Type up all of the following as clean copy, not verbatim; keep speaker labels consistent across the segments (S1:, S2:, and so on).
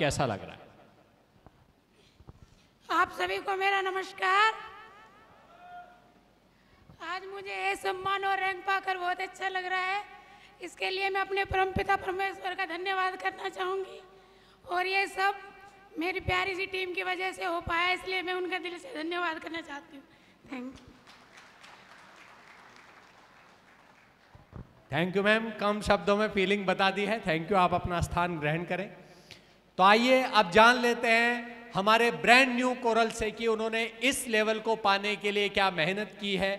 S1: कैसा लग रहा है?
S2: आप सभी को मेरा नमस्कार। आज मुझे ये सम्मान और रैंक पाकर बहुत अच्छा लग रहा है। इसके लिए मैं अपने परमपिता परमेश्वर का धन्यवाद करना चाहूँगी, और ये सब मेरी प्यारी सी टीम की वजह से हो पाया, इसलिए मैं उनका दिल से धन्यवाद करना चाहती हूँ। Thank you.
S1: Thank you ma'am, कम शब्दों में फीलिंग बता दी है। थैंक यू, आप अपना स्थान ग्रहण करें। तो आइए अब जान लेते हैं हमारे ब्रांड न्यू कोरल से कि उन्होंने इस लेवल को पाने के लिए क्या मेहनत की है,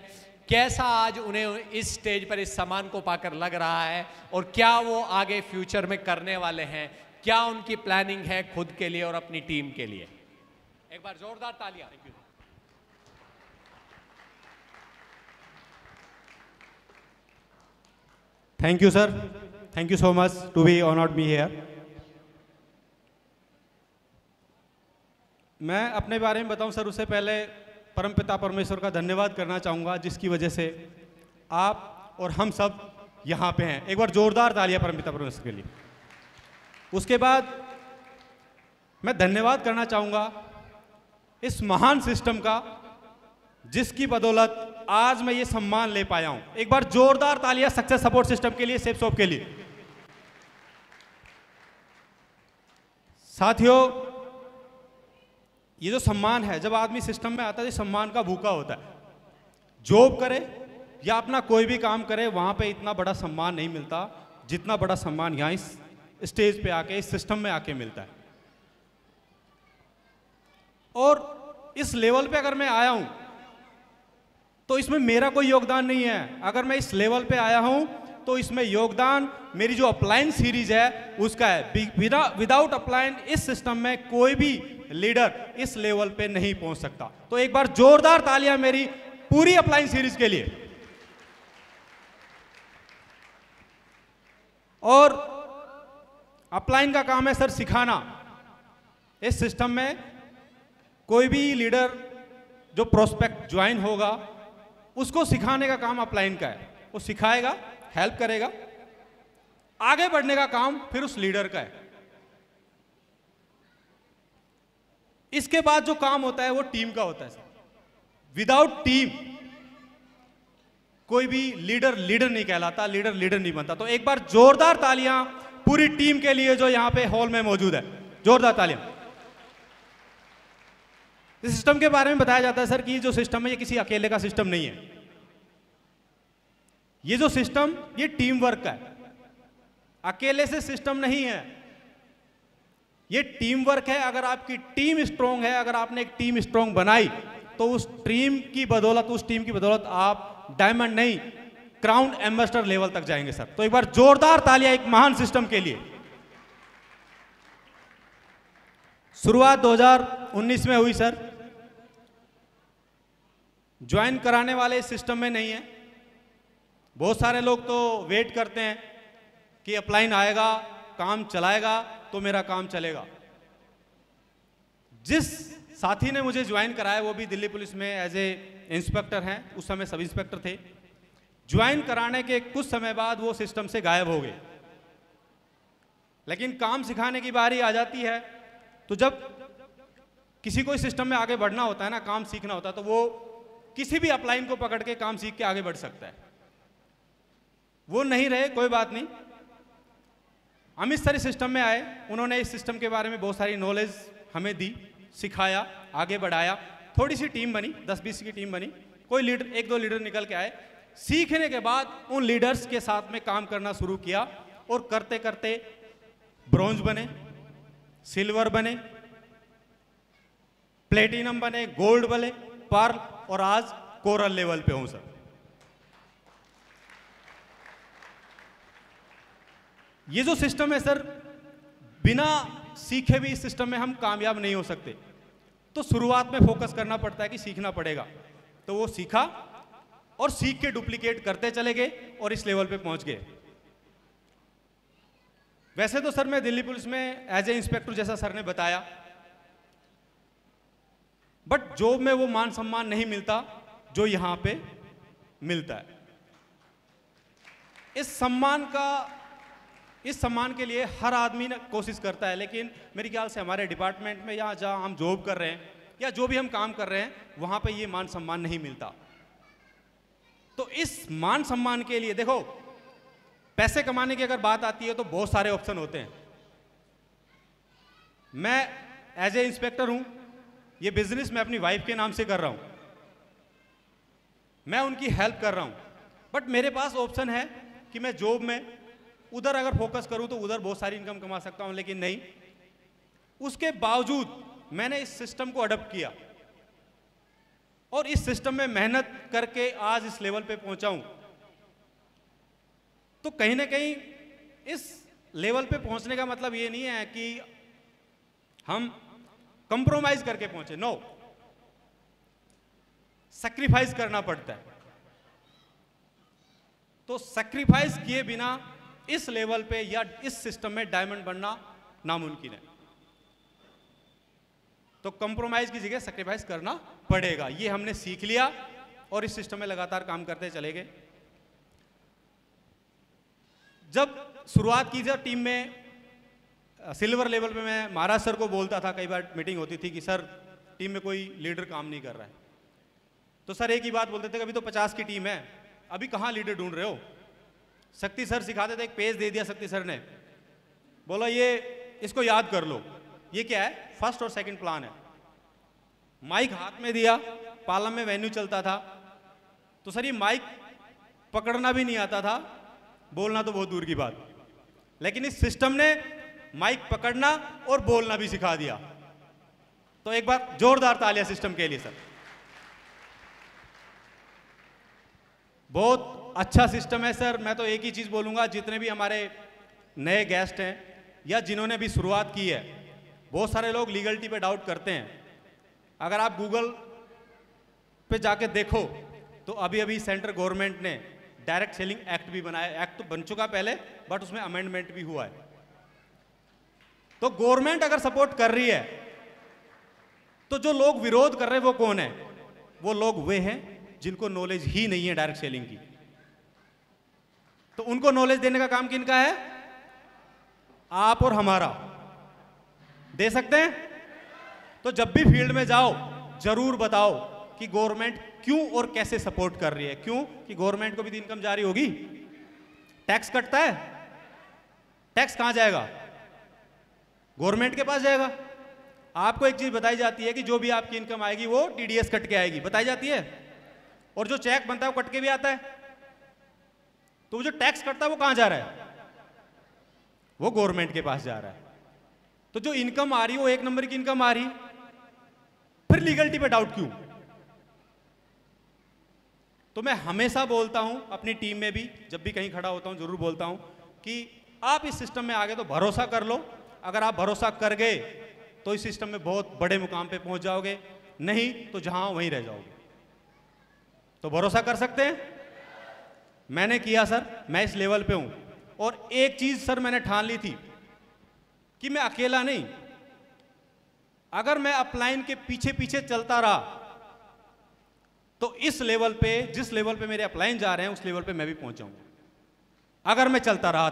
S1: कैसा आज उन्हें इस स्टेज पर इस सम्मान को पाकर लग रहा है, और क्या वो आगे फ्यूचर में करने वाले हैं, क्या उनकी प्लानिंग है खुद के लिए और अपनी टीम के लिए। एक बार जोरदार तालियां।
S3: Thank you sir, thank you so much to be honoured me here. मैं अपने बारे में बताऊं सर, उससे पहले परमपिता परमेश्वर का धन्यवाद करना चाहूँगा, जिसकी वजह से आप और हम सब यहाँ पे हैं। एक बार जोरदार तालियां परमपिता परमेश्वर के लिए। उसके बाद मैं धन्यवाद करना चाहूँगा इस महान सिस्टम का, जिसकी बदौलत आज मैं ये सम्मान ले पाया हूँ। एक बार जोरदार तालियां सक्सेस सपोर्ट सिस्टम के लिए, सेफ शॉप के लिए। साथियों, ये जो सम्मान है, जब आदमी सिस्टम में आता है, ये सम्मान का भूखा होता है। जॉब करे या अपना कोई भी काम करे, वहां पे इतना बड़ा सम्मान नहीं मिलता जितना बड़ा सम्मान यहां इस स्टेज पे आके, इस सिस्टम में आके मिलता है। और इस लेवल पे अगर मैं आया हूं तो इसमें मेरा कोई योगदान नहीं है। अगर मैं इस लेवल पे आया हूं तो इसमें योगदान मेरी जो अपलाइन सीरीज है उसका है। विदाउट अपलाइन इस सिस्टम में कोई भी लीडर इस लेवल पे नहीं पहुंच सकता। तो एक बार जोरदार तालियां मेरी पूरी अपलाइन सीरीज के लिए। और अपलाइन का काम है सर सिखाना। इस सिस्टम में कोई भी लीडर जो प्रोस्पेक्ट ज्वाइन होगा, उसको सिखाने का काम अपलाइन का है। वो सिखाएगा, हेल्प करेगा, आगे बढ़ने का काम फिर उस लीडर का है। इसके बाद जो काम होता है वो टीम का होता है सर। विदाउट टीम कोई भी लीडर नहीं कहलाता, लीडर नहीं बनता। तो एक बार जोरदार तालियां पूरी टीम के लिए जो यहां पे हॉल में मौजूद है। जोरदार तालियां। इस सिस्टम के बारे में बताया जाता है सर कि जो सिस्टम है ये किसी अकेले का सिस्टम नहीं है। ये जो सिस्टम, ये टीम वर्क का है, अकेले से सिस्टम नहीं है। ये टीम वर्क है। अगर आपकी टीम स्ट्रांग है, अगर आपने एक टीम स्ट्रांग बनाई, तो उस टीम की बदौलत आप डायमंड नहीं, क्राउन एम्बेसडर लेवल तक जाएंगे सर। तो एक बार जोरदार तालियां एक महान सिस्टम के लिए। शुरुआत 2019 में हुई सर। ज्वाइन कराने वाले इस सिस्टम में नहीं है। बहुत सारे लोग तो वेट करते हैं कि अपलाइन आएगा, काम चलाएगा तो मेरा काम चलेगा। जिस साथी ने मुझे ज्वाइन कराया वो भी दिल्ली पुलिस में एज ए इंस्पेक्टर हैं, उस समय सब इंस्पेक्टर थे। ज्वाइन कराने के कुछ समय बाद वो सिस्टम से गायब हो गए। लेकिन काम सिखाने की बारी आ जाती है, तो जब किसी को इस सिस्टम में आगे बढ़ना होता है ना, काम सीखना होता है, तो वो किसी भी अपलाइन को पकड़ के काम सीख के आगे बढ़ सकता है। वो नहीं रहे, कोई बात नहीं। अमित सर इस सिस्टम में आए, उन्होंने इस सिस्टम के बारे में बहुत सारी नॉलेज हमें दी, सिखाया, आगे बढ़ाया। थोड़ी सी टीम बनी, 10-20 की टीम बनी। कोई लीडर, 1-2 लीडर निकल के आए। सीखने के बाद उन लीडर्स के साथ में काम करना शुरू किया, और करते करते ब्रॉन्ज बने, सिल्वर बने, प्लेटिनम बने, गोल्ड बने, पर्ल, और आज कोरल लेवल पे हूं सर। ये जो सिस्टम है सर, बिना सीखे भी इस सिस्टम में हम कामयाब नहीं हो सकते। तो शुरुआत में फोकस करना पड़ता है कि सीखना पड़ेगा। तो वो सीखा और सीख के डुप्लीकेट करते चले गए और इस लेवल पे पहुंच गए। वैसे तो सर मैं दिल्ली पुलिस में एज ए इंस्पेक्टर, जैसा सर ने बताया, बट जॉब में वो मान सम्मान नहीं मिलता जो यहां पे मिलता है। इस सम्मान का इस सम्मान के लिए हर आदमी ना कोशिश करता है, लेकिन मेरे ख्याल से हमारे डिपार्टमेंट में या जहाँ हम जॉब कर रहे हैं या जो भी हम काम कर रहे हैं, वहाँ पे ये मान सम्मान नहीं मिलता। तो इस मान सम्मान के लिए देखो, पैसे कमाने की अगर बात आती है तो बहुत सारे ऑप्शन होते हैं। मैं एज ए इंस्पेक्टर हूं, ये बिजनेस मैं अपनी वाइफ के नाम से कर रहा हूं, मैं उनकी हेल्प कर रहा हूं, बट मेरे पास ऑप्शन है कि मैं जॉब में उधर अगर फोकस करूं तो उधर बहुत सारी इनकम कमा सकता हूं, लेकिन नहीं। उसके बावजूद मैंने इस सिस्टम को अडॉप्ट किया और इस सिस्टम में मेहनत करके आज इस लेवल पे पहुंचा हूं। तो कहीं ना कहीं इस लेवल पे पहुंचने का मतलब ये नहीं है कि हम कंप्रोमाइज करके पहुंचे, नो, सैक्रिफाइस करना पड़ता है। तो सैक्रिफाइस किए बिना इस लेवल पे या इस सिस्टम में डायमंड बनना नामुमकिन है। तो कंप्रोमाइज की जगह सैक्रिफाइस करना पड़ेगा, ये हमने सीख लिया और इस सिस्टम में लगातार काम करते चले गए। जब शुरुआत की जब टीम में सिल्वर लेवल पे मैं महाराज सर को बोलता था, कई बार मीटिंग होती थी कि सर टीम में कोई लीडर काम नहीं कर रहा है, तो सर एक ही बात बोलते थे कि अभी तो 50 की टीम है, अभी कहाँ लीडर ढूंढ रहे हो। शक्ति सर सिखाते थे, एक पेज दे दिया शक्ति सर ने, बोला ये इसको याद कर लो, ये क्या है, फर्स्ट और सेकंड प्लान है। माइक हाथ में दिया, पालम में वेन्यू चलता था, तो सर ये माइक पकड़ना भी नहीं आता था, बोलना तो बहुत दूर की बात, लेकिन इस सिस्टम ने माइक पकड़ना और बोलना भी सिखा दिया। तो एक बार जोरदार तालियां सिस्टम के लिए सर। बहुत अच्छा सिस्टम है सर। मैं तो एक ही चीज बोलूंगा, जितने भी हमारे नए गेस्ट हैं या जिन्होंने भी शुरुआत की है, बहुत सारे लोग लीगलिटी पे डाउट करते हैं। अगर आप गूगल पे जाके देखो तो अभी अभी सेंट्रल गवर्नमेंट ने डायरेक्ट सेलिंग एक्ट भी बनाया। एक्ट तो बन चुका पहले, बट उसमें अमेंडमेंट भी हुआ है। तो गवर्नमेंट अगर सपोर्ट कर रही है तो जो लोग विरोध कर रहे हैं वो कौन है? वो लोग वे हैं जिनको नॉलेज ही नहीं है डायरेक्ट सेलिंग की। तो उनको नॉलेज देने का काम किनका है? आप और हमारा। दे सकते हैं? तो जब भी फील्ड में जाओ जरूर बताओ कि गवर्नमेंट क्यों और कैसे सपोर्ट कर रही है। क्यों? कि गवर्नमेंट को भी इनकम जारी होगी। टैक्स कटता है, टैक्स कहां जाएगा? गवर्नमेंट के पास जाएगा। आपको एक चीज बताई जाती है कि जो भी आपकी इनकम आएगी वो टीडीएस कट के आएगी, बताई जाती है। और जो चेक बनता है वो कट के भी आता है। तो वो जो टैक्स कटता है वो कहां जा रहा है? वो गवर्नमेंट के पास जा रहा है। तो जो इनकम आ रही है वो एक नंबर की इनकम आ रही, फिर लीगलिटी पे डाउट क्यों? तो मैं हमेशा बोलता हूं अपनी टीम में भी, जब भी कहीं खड़ा होता हूं जरूर बोलता हूं कि आप इस सिस्टम में आगे तो भरोसा कर लो। अगर आप भरोसा कर गए तो इस सिस्टम में बहुत बड़े मुकाम पे पहुंच जाओगे, नहीं तो जहां वहीं रह जाओगे। तो भरोसा कर सकते हैं? मैंने किया सर, मैं इस लेवल पे हूं। और एक चीज सर मैंने ठान ली थी कि मैं अकेला नहीं, अगर मैं अपलाइन के पीछे पीछे चलता रहा तो इस लेवल पे, जिस लेवल पे मेरे अपलाइन जा रहे हैं उस लेवल पे मैं भी पहुंच जाऊंगा। अगर मैं चलता रहा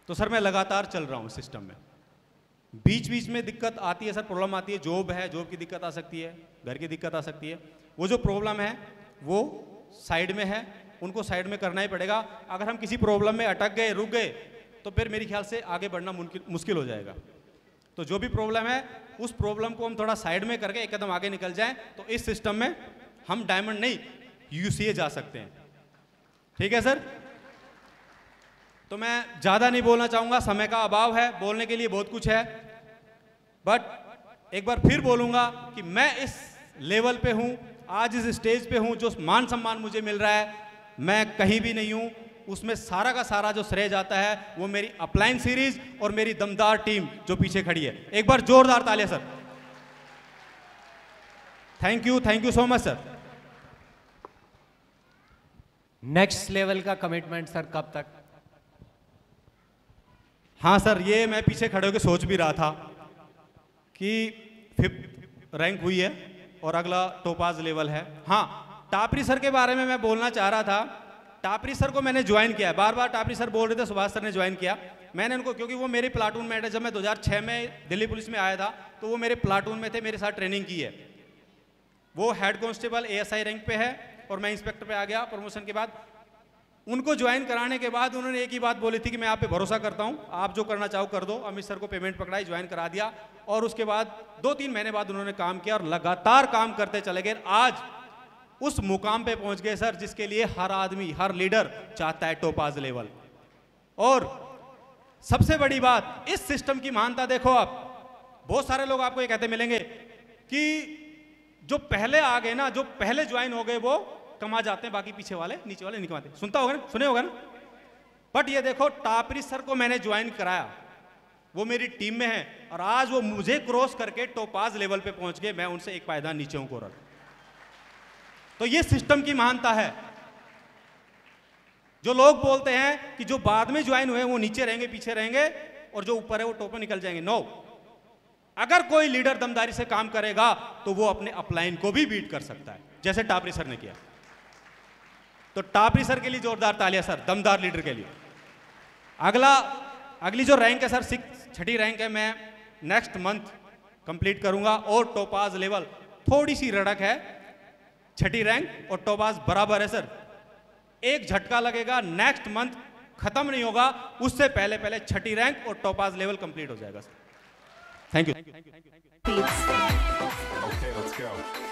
S3: तो सर मैं लगातार चल रहा हूं सिस्टम में। बीच बीच में दिक्कत आती है सर, प्रॉब्लम आती है। जॉब है, जॉब की दिक्कत आ सकती है, घर की दिक्कत आ सकती है। वो जो प्रॉब्लम है वो साइड में है, उनको साइड में करना ही पड़ेगा। अगर हम किसी प्रॉब्लम में अटक गए, रुक गए, तो फिर मेरे ख्याल से आगे बढ़ना मुश्किल हो जाएगा। तो जो भी प्रॉब्लम है उस प्रॉब्लम को हम थोड़ा साइड में करके एक कदम आगे निकल जाएं तो इस सिस्टम में हम डायमंड नहीं यूसीए जा सकते हैं। ठीक है सर? तो मैं ज्यादा नहीं बोलना चाहूंगा, समय का अभाव है, बोलने के लिए बहुत कुछ है, बट एक बार फिर बोलूंगा कि मैं इस लेवल पे हूं, आज इस स्टेज पे हूं, जो मान सम्मान मुझे मिल रहा है मैं कहीं भी नहीं हूं। उसमें सारा का सारा जो श्रेय जाता है वो मेरी अपलाइन सीरीज और मेरी दमदार टीम जो पीछे खड़ी है। एक बार जोरदार तालियां sir. Thank you so much sir.
S1: Next level का कमिटमेंट सर कब तक?
S3: हाँ सर, ये मैं पीछे खड़े होकर सोच भी रहा था कि 5th रैंक हुई है और अगला टोपाज लेवल है। हाँ, टापरी सर के बारे में मैं बोलना चाह रहा था टापरी सर को मैंने ज्वाइन किया, बार बार टापरी सर बोल रहे थे सुभाष सर ने ज्वाइन किया, मैंने उनको, क्योंकि वो मेरी प्लाटून में है, जब मैं 2006 में दिल्ली पुलिस में आया था तो वो मेरे प्लाटून में थे, मेरे साथ ट्रेनिंग की है। वो हेड कांस्टेबल ASI रैंक पे है और मैं इंस्पेक्टर पे आ गया प्रमोशन के बाद। उनको ज्वाइन कराने के बाद उन्होंने एक ही बात बोली थी कि मैं आप पे भरोसा करता हूं, आप जो करना चाहो कर दो। अमित सर को पेमेंट पकड़ाई, ज्वाइन करा दिया और उसके बाद 2-3 महीने बाद उन्होंने काम किया और लगातार काम करते चले गए। आज उस मुकाम पे पहुंच गए सर जिसके लिए हर आदमी, हर लीडर चाहता है, टोपाज लेवल। और सबसे बड़ी बात, इस सिस्टम की महानता देखो आप। बहुत सारे लोग आपको ये कहते मिलेंगे कि जो पहले आ गए ना, जो पहले ज्वाइन हो गए वो कमा जाते हैं, बाकी पीछे वाले, नीचे वाले नहीं कमाते। सुनता होगा ना, सुने होगा ना। बट ये देखो, टापरी सर को मैंने ज्वाइन कराया, वो मेरी टीम में है और आज वो मुझे क्रॉस करके टोपाज लेवल पे पहुंच गए। मैं उनसे एक पायदान नीचे हूं कोरल। तो ये सिस्टम की महानता है। जो लोग बोलते हैं कि जो बाद में ज्वाइन हुए वो नीचे रहेंगे, पीछे रहेंगे और जो ऊपर है वो टॉप में निकल जाएंगे, नो। अगर कोई लीडर दमदारी से काम करेगा तो वो अपने अपलाइन को भी बीट कर सकता है, जैसे टापरी सर ने किया। तो टापरी सर के लिए जोरदार तालियां सर, दमदार लीडर के लिए। अगली जो रैंक है सर, 6ठी रैंक है, मैं नेक्स्ट मंथ कंप्लीट करूंगा और टोपाज लेवल थोड़ी सी रड़क है। 6ठी रैंक और टोपाज बराबर है सर, एक झटका लगेगा, नेक्स्ट मंथ खत्म नहीं होगा, उससे पहले पहले 6ठी रैंक और टोपाज लेवल कंप्लीट हो जाएगा sir. Thank you.
S4: Okay, let's go.